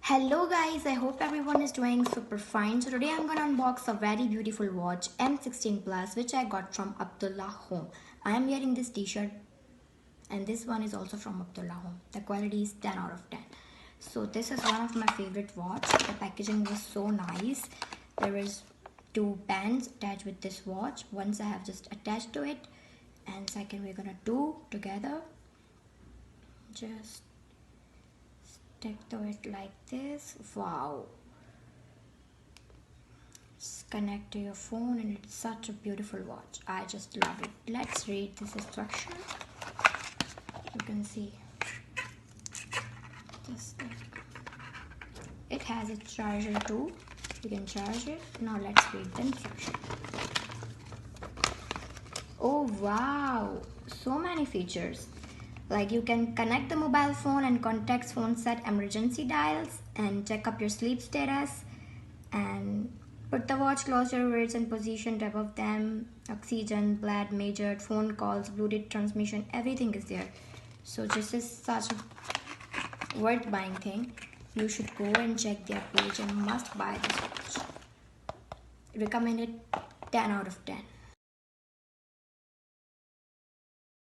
Hello guys, I hope everyone is doing super fine. So today I'm gonna unbox a very beautiful watch M16 Plus which I got from ABDULLAHOME. I am wearing this t-shirt and this one is also from ABDULLAHOME. The quality is 10 out of 10. So this is one of my favorite watch. The packaging was so nice. There is two bands attached with this watch. Once I have just attached to it, and second we're gonna do together. Just stick to it like this. Wow, just connect to your phone and it's such a beautiful watch. I just love it. Let's read this instruction. You can see this thing. It has a charger too. You can charge it. Now let's read the instruction. Oh wow, so many features. Like you can connect the mobile phone and contact phone, set emergency dials and check up your sleep status, and put the watch close to your wrists and position above them. Oxygen, blood measured, phone calls, Bluetooth transmission, everything is there. So this is such a worth buying thing. You should go and check their page and must buy this watch. Recommended 10 out of 10.